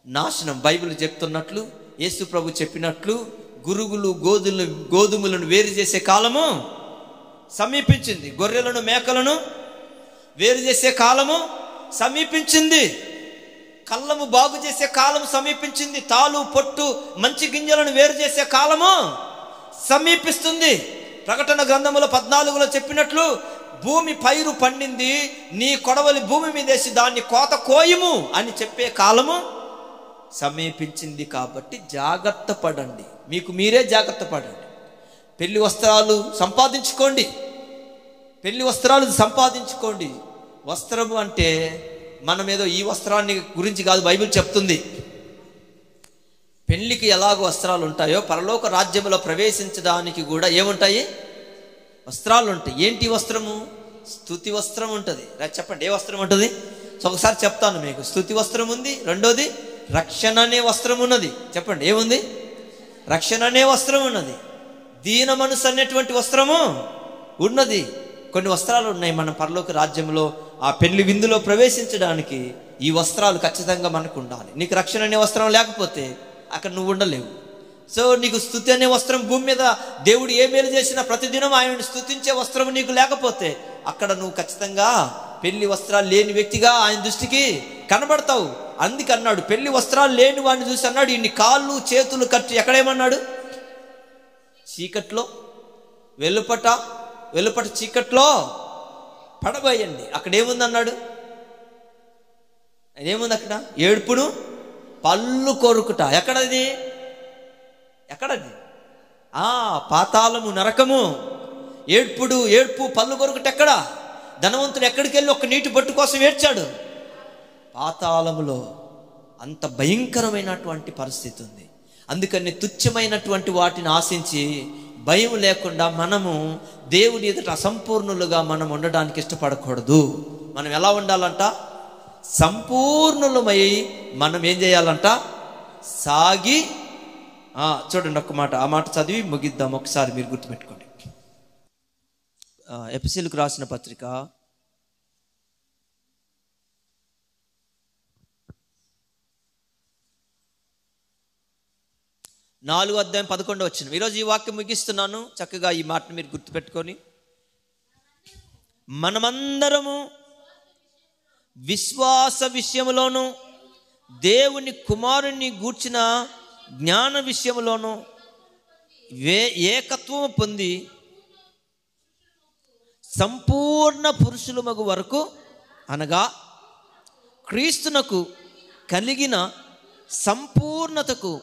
నాశనం. బైబిల్ చెప్తున్నట్లు, యేసు ప్రభు చెప్పినట్లు గురుగులు గోధుమలను వేరు చేసే కాలము సమీపించింది. గొర్రెలను మేకలను వేరు చేసే కాలము సమీపించింది. కళ్ళము బాగు చేసే కాలం సమీపించింది. తాలు పొట్టు మంచి గింజలను వేరు చేసే కాలము సమీపిస్తుంది. ప్రకటన గ్రంథములో 14లో చెప్పినట్లు భూమి పైరు పండింది, నీ కొడవలి భూమి మీద వేసి దాన్ని కోత కోయము అని చెప్పే కాలము సమీపించింది. కాబట్టి జాగ్రత్త పడండి, మీకు మీరే జాగ్రత్త పడండి. పెళ్లి వస్త్రాలు సంపాదించుకోండి, పెళ్లి వస్త్రాలు సంపాదించుకోండి. వస్త్రము అంటే మనం ఏదో ఈ వస్త్రాన్ని గురించి కాదు, బైబిల్ చెప్తుంది. పెళ్లికి ఎలాగో వస్త్రాలు ఉంటాయో పరలోక రాజ్యంలో ప్రవేశించడానికి కూడా ఏముంటాయి? వస్త్రాలు ఉంటాయి. ఏంటి వస్త్రము? స్తుతి వస్త్రం ఉంటుంది. చెప్పండి, ఏ వస్త్రం ఉంటుంది? సో ఒకసారి చెప్తాను మీకు. స్తుతి వస్త్రం ఉంది. రెండోది రక్షణ అనే వస్త్రం ఉన్నది. చెప్పండి, ఏముంది? రక్షణ అనే వస్త్రం ఉన్నది. దీన మనసు అనేటువంటి వస్త్రము ఉన్నది. కొన్ని వస్త్రాలు ఉన్నాయి మన పరలోక రాజ్యంలో. ఆ పెళ్లి విందులో ప్రవేశించడానికి ఈ వస్త్రాలు ఖచ్చితంగా మనకు ఉండాలి. నీకు రక్షణ అనే వస్త్రం లేకపోతే అక్కడ నువ్వు ఉండలేవు. సో నీకు స్తుతి అనే వస్త్రం, భూమి మీద దేవుడు ఏ మేలు చేసినా ప్రతిదినం ఆయనను స్తుతించే వస్త్రం నీకు లేకపోతే అక్కడ నువ్వు ఖచ్చితంగా పెళ్లి వస్త్రాలు లేని వ్యక్తిగా ఆయన దృష్టికి కనబడతావు. అందుకు అన్నాడు, పెళ్లి వస్త్రాలు లేని వాడిని చూసి అన్నాడు, ఇన్ని కాళ్ళు చేతులు కట్టి ఎక్కడేమన్నాడు? చీకట్లో వెలుపట చీకట్లో పడబోయండి. అక్కడ ఏముంది అన్నాడు? ఏముంది అక్కడ? ఏడుపును పళ్ళు కొరుకుట. ఎక్కడది? పాతాళము, నరకము. ఏడుపు పళ్ళు కొరుకుట ఎక్కడ? ధనవంతుడు ఎక్కడికి వెళ్ళి ఒక నీటి బొట్టు కోసం ఏడ్చాడు? పాతాళములో. అంత భయంకరమైనటువంటి పరిస్థితి ఉంది. అందుకని తుచ్చమైనటువంటి వాటిని ఆశించి భయం లేకుండా మనము దేవుని ఎదుట అసంపూర్ణులుగా మనం ఉండడానికి ఇష్టపడకూడదు. మనం ఎలా ఉండాలంట? సంపూర్ణులమై మనం ఏం చేయాలంట? సాగి. చూడండి ఒక్క మాట, ఆ మాట చదివి ముగిద్దాం. ఒకసారి మీరు గుర్తుపెట్టుకోండి. ఎఫెసీయులకు రాసిన పత్రిక 4:11. ఈరోజు ఈ వాక్యం ముగిస్తున్నాను. చక్కగా ఈ మాటను మీరు గుర్తుపెట్టుకొని, మనమందరము విశ్వాస విషయంలోను దేవుని కుమారుని గూర్చిన జ్ఞాన విషయంలోను ఏకత్వము పొంది సంపూర్ణ పురుషులు మగు వరకు, అనగా క్రీస్తునకు కలిగిన సంపూర్ణతకు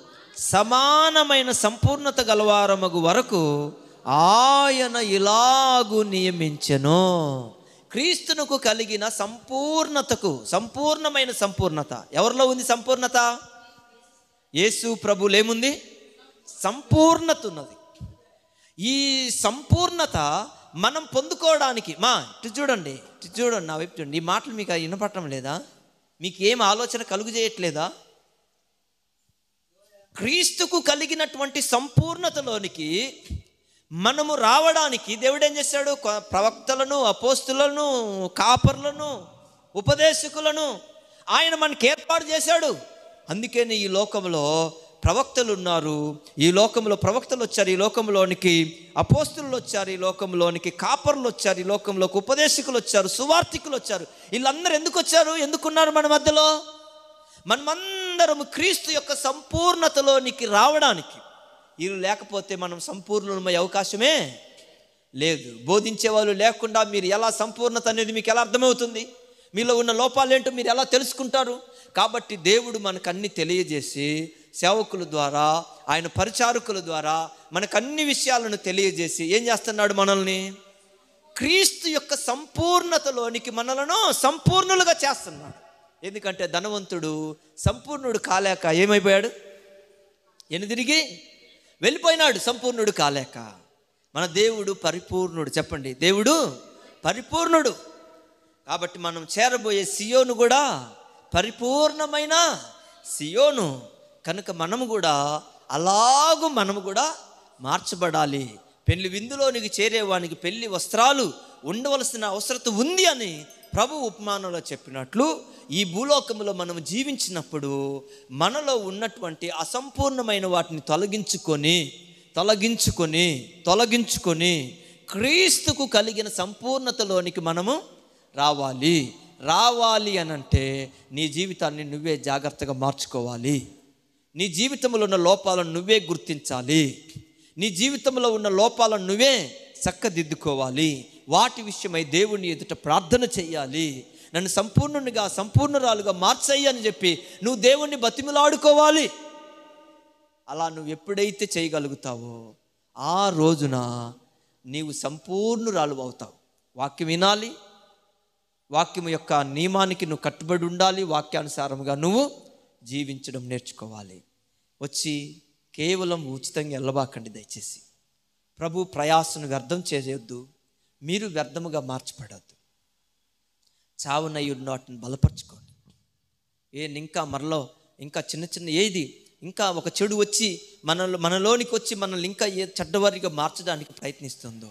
సమానమైన సంపూర్ణత గలవారమగు వరకు ఆయన ఇలాగు నియమించెను. క్రీస్తునకు కలిగిన సంపూర్ణతకు, సంపూర్ణమైన సంపూర్ణత ఎవరిలో ఉంది? సంపూర్ణత యేసు ప్రభువులో ఏముంది? సంపూర్ణత ఉన్నది. ఈ సంపూర్ణత మనం పొందుకోవడానికి చూడండి నా వైపు చూడండి. ఈ మాటలు మీకు వినపడటం లేదా? మీకు ఏం ఆలోచన కలుగు చేయట్లేదా? క్రీస్తుకు కలిగినటువంటి సంపూర్ణతలోనికి మనము రావడానికి దేవుడు ఏం చేశాడు? ప్రవక్తలను, అపోస్తులను, కాపర్లను, ఉపదేశకులను ఆయన మనకి ఏర్పాటు చేశాడు. అందుకని ఈ లోకంలో ప్రవక్తలు ఉన్నారు, ఈ లోకంలో ప్రవక్తలు వచ్చారు, ఈ లోకంలోనికి అపోస్తులు వచ్చారు, ఈ లోకంలోనికి కాపర్లు వచ్చారు, ఈ లోకంలోకి ఉపదేశకులు వచ్చారు, సువార్తికులు వచ్చారు. వీళ్ళందరూ ఎందుకు వచ్చారు? ఎందుకున్నారు మన మధ్యలో? మనమందరం క్రీస్తు యొక్క సంపూర్ణతలోనికి రావడానికి. వీళ్ళు లేకపోతే మనం సంపూర్ణమయ్యే అవకాశమే లేదు. బోధించే వాళ్ళు లేకుండా మీరు ఎలా సంపూర్ణత అనేది మీకు ఎలా అర్థమవుతుంది? మీలో ఉన్న లోపాలేంటో మీరు ఎలా తెలుసుకుంటారు? కాబట్టి దేవుడు మనకు అన్ని తెలియజేసి, సేవకుల ద్వారా, ఆయన పరిచారకుల ద్వారా మనకు అన్ని విషయాలను తెలియజేసి ఏం చేస్తున్నాడు? మనల్ని క్రీస్తు యొక్క సంపూర్ణతలోనికి మనలను సంపూర్ణులుగా చేస్తున్నాడు. ఎందుకంటే ధనవంతుడు సంపూర్ణుడు కాలేక ఏమైపోయాడు? తిరిగి వెళ్ళిపోయినాడు, సంపూర్ణుడు కాలేక. మన దేవుడు పరిపూర్ణుడు. చెప్పండి, దేవుడు పరిపూర్ణుడు. కాబట్టి మనం చేరబోయే సియోను కూడా పరిపూర్ణమైన సియోను. కనుక మనము కూడా మనము కూడా మార్చబడాలి. పెళ్లి విందులోనికి చేరేవానికి పెళ్లి వస్త్రాలు ఉండవలసిన అవసరం ఉంది అని ప్రభు ఉపమానంలో చెప్పినట్లు ఈ భూలోకంలో మనం జీవించినప్పుడు మనలో ఉన్నటువంటి అసంపూర్ణమైన వాటిని తొలగించుకొని క్రీస్తుకు కలిగిన సంపూర్ణతలోనికి మనము రావాలి అనంటే నీ జీవితాన్ని నువ్వే జాగ్రత్తగా మార్చుకోవాలి. నీ జీవితంలో ఉన్న లోపాలను నువ్వే గుర్తించాలి. నీ జీవితంలో ఉన్న లోపాలను నువ్వే చక్కదిద్దుకోవాలి. వాటి విషయమై దేవుని ఎదుట ప్రార్థన చేయాలి. నన్ను సంపూర్ణురాలుగా మార్చయ్యి అని చెప్పి నువ్వు దేవుణ్ణి బతిమిలాడుకోవాలి. అలా నువ్వు ఎప్పుడైతే చేయగలుగుతావో ఆ రోజున నీవు సంపూర్ణురాలు అవుతావు. వాక్యం వినాలి, వాక్యం యొక్క నియమానికి నువ్వు కట్టుబడి ఉండాలి, వాక్యానుసారముగా నువ్వు జీవించడం నేర్చుకోవాలి. వచ్చి కేవలం ఉచితంగా వెళ్ళబాకండి. దయచేసి ప్రభు ప్రయాసను వ్యర్థం చేయొద్దు, మీరు వ్యర్థముగా మార్చబడద్దు. చావునయ్యి ఉన్న వాటిని బలపరచుకోండి. ఇంకా మరలో ఇంకా చిన్న ఏది ఇంకా ఒక చెడు వచ్చి మనలోనికి వచ్చి మనల్ని ఇంకా ఏ చెడ్డవారిగా మార్చడానికి ప్రయత్నిస్తుందో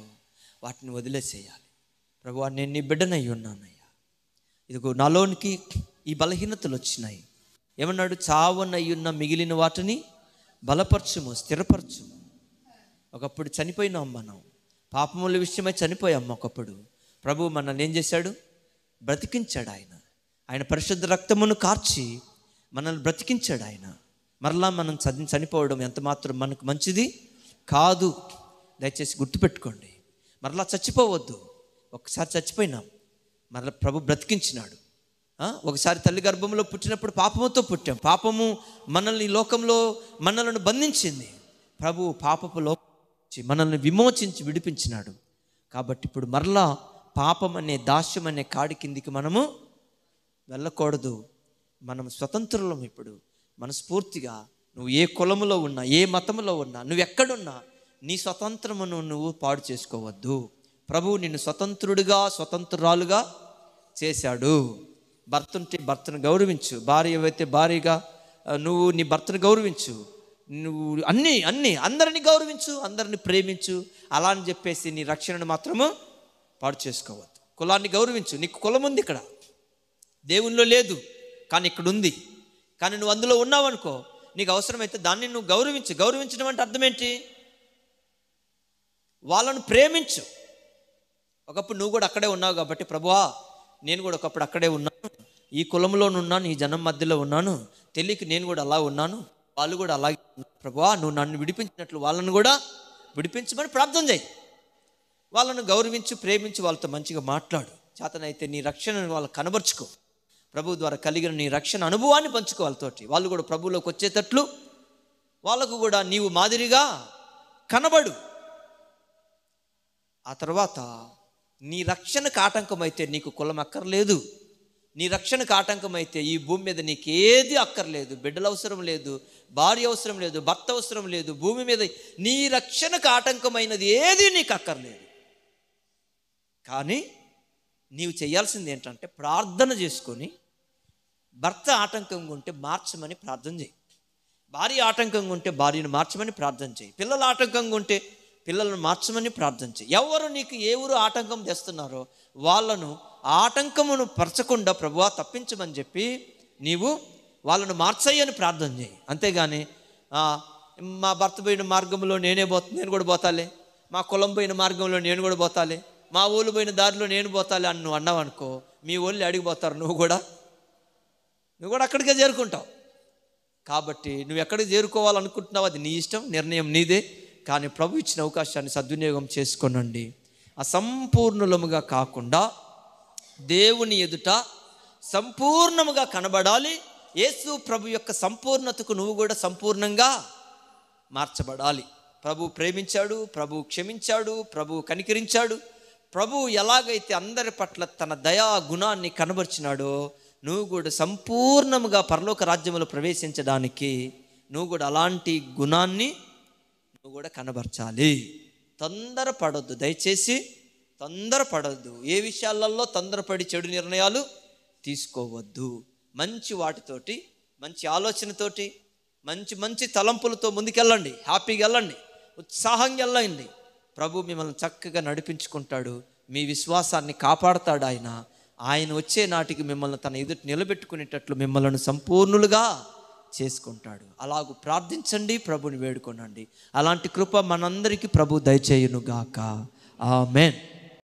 వాటిని వదిలేసేయాలి. ప్రభువా, నేను నీ బిడ్డనయ్యి ఉన్నానయ్యా, ఇదిగో నాలోనికి ఈ బలహీనతలు వచ్చినాయి. ఏమన్నాడు? చావనయ్యున్న మిగిలిన వాటిని బలపరచుము, స్థిరపరచుము. ఒకప్పుడు చనిపోయినాం, మనం పాపముల విషయమై చనిపోయాం. ఒకప్పుడు ప్రభు మనల్ని ఏం చేశాడు? బ్రతికించాడు. ఆయన పరిశుద్ధ రక్తమును కార్చి మనల్ని బ్రతికించాడు. ఆయన మరలా మనం చనిపోవడం ఎంత మాత్రం మనకు మంచిది కాదు. దయచేసి గుర్తుపెట్టుకోండి. మరలా చచ్చిపోవద్దు. ఒకసారి చచ్చిపోయినాం, మరలా ప్రభు బ్రతికించినాడు. ఒకసారి తల్లి గర్భంలో పుట్టినప్పుడు పాపముతో పుట్టాం. పాపము మనల్ని లోకంలో మనల్ని బంధించింది. ప్రభు పాపపు లోకం మనల్ని విమోచించి విడిపించినాడు. కాబట్టి ఇప్పుడు మరలా పాపం అనే దాస్యం అనే కాడి కిందికి మనము వెళ్ళకూడదు. మనం స్వతంత్రులం. ఇప్పుడు మనస్ఫూర్తిగా నువ్వు ఏ కులములో ఉన్నా, ఏ మతములో ఉన్నా, నువ్వు ఎక్కడున్నా నీ స్వతంత్రమును నువ్వు పాడు చేసుకోవద్దు. ప్రభువు నిన్ను స్వతంత్రురాలుగా చేశాడు. భర్త ఉంటే భర్తను గౌరవించు, భార్య అయితే భార్యగా నువ్వు నీ భర్తను గౌరవించు. నువ్వు అందరినీ గౌరవించు, అందరిని ప్రేమించు. అలా అని చెప్పేసి నీ రక్షణను మాత్రము పాడు చేసుకోవద్దు. కులాన్ని గౌరవించు. నీకు కులం ఉంది, ఇక్కడ దేవునిలో లేదు, కానీ ఇక్కడ ఉంది. కానీ నువ్వు అందులో ఉన్నావనుకో, నీకు అవసరమైతే దాన్ని నువ్వు గౌరవించడం అంటే అర్థం ఏంటి? వాళ్ళను ప్రేమించు. ఒకప్పుడు నువ్వు కూడా అక్కడే ఉన్నావు కాబట్టి, ప్రభువా నేను కూడా ఒకప్పుడు అక్కడే ఉన్నాను, ఈ కులంలోనున్నాను, ఈ జనం మధ్యలో ఉన్నాను, తెలియక నేను కూడా అలా ఉన్నాను, వాళ్ళు కూడా అలాగే ఉన్నారు. ప్రభువా నువ్వు నన్ను విడిపించినట్లు వాళ్ళను కూడా విడిపించమని ప్రార్థన చేయి. వాళ్ళను గౌరవించు, ప్రేమించు, వాళ్ళతో మంచిగా మాట్లాడు. చేతనైతే నీ రక్షణను వాళ్ళకు కనబరుచుకో. ప్రభు ద్వారా కలిగిన నీ రక్షణ అనుభవాన్ని పంచుకో వాళ్ళతోటి. వాళ్ళు కూడా ప్రభువులోకి వచ్చేటట్లు వాళ్ళకు కూడా నీవు మాదిరిగా కనబడు. ఆ తర్వాత నీ రక్షణకు ఆటంకమైతే నీకు కులం అక్కర్లేదు. నీ రక్షణకు ఆటంకమైతే ఈ భూమి మీద నీకు ఏది అక్కర్లేదు. బిడ్డలు అవసరం లేదు, భార్య అవసరం లేదు, భర్త అవసరం లేదు. భూమి మీద నీ రక్షణకు ఆటంకమైనది ఏది నీకు అక్కర్లేదు. కానీ నీవు చేయాల్సింది ఏంటంటే ప్రార్థన చేసుకొని, భర్త ఆటంకంగా ఉంటే మార్చమని ప్రార్థన చేయి. భార్య ఆటంకంగా ఉంటే భార్యను మార్చమని ప్రార్థన చేయి. పిల్లలు ఆటంకంగా ఉంటే పిల్లలను మార్చమని ప్రార్థన చేయి. ఎవరు నీకు ఎవరు ఆటంకం తెస్తున్నారో వాళ్ళను ఆటంకమును పరచకుండా ప్రభువా తప్పించమని చెప్పి నీవు వాళ్ళను మార్చయ్యని ప్రార్థన చేయి. అంతేగాని మా భర్త పోయిన మార్గంలో నేను కూడా పోతాలే, మా కులం పోయిన మార్గంలో నేను కూడా పోతాలే, మా ఊళ్ళు పోయిన దారిలో నేను పోతాలే అని నువ్వు అన్నావు అనుకో, మీ ఊళ్ళు అడిగిపోతారు, నువ్వు కూడా అక్కడికే చేరుకుంటావు. కాబట్టి నువ్వు ఎక్కడికి చేరుకోవాలనుకుంటున్నావు అది నీ ఇష్టం, నిర్ణయం నీదే. కానీ ప్రభు ఇచ్చిన అవకాశాన్ని సద్వినియోగం చేసుకోనండి. అసంపూర్ణులముగా కాకుండా దేవుని ఎదుట సంపూర్ణముగా కనబడాలి. యేసు ప్రభు యొక్క సంపూర్ణతకు నువ్వు కూడా సంపూర్ణంగా మార్చబడాలి. ప్రభు ప్రేమించాడు, ప్రభు క్షమించాడు, ప్రభు కనికరించాడు. ప్రభు ఎలాగైతే అందరి పట్ల తన దయా గుణాన్ని కనబరిచినాడో నువ్వు కూడా సంపూర్ణముగా పరలోక రాజ్యములో ప్రవేశించడానికి నువ్వు కూడా అలాంటి గుణాన్ని నువ్వు కూడా కనబరచాలి. తొందరపడొద్దు, దయచేసి తొందరపడొద్దు. ఏ విషయాలలో తొందరపడి చెడు నిర్ణయాలు తీసుకోవద్దు. మంచి వాటితోటి, మంచి ఆలోచనతోటి, మంచి తలంపులతో ముందుకెళ్ళండి. హ్యాపీగా వెళ్ళండి, ఉత్సాహంగా వెళ్ళండి. ప్రభు మిమ్మల్ని చక్కగా నడిపించుకుంటాడు, మీ విశ్వాసాన్ని కాపాడుతాడు. ఆయన ఆయన వచ్చే నాటికి మిమ్మల్ని తన ఎదుట నిలబెట్టుకునేటట్లు మిమ్మల్ని సంపూర్ణులుగా చేసుకుంటాడు. అలాగూ ప్రార్థించండి, ప్రభుని వేడుకోనండి. అలాంటి కృప మనందరికీ ప్రభు దయచేయునుగాక. ఆమేన్.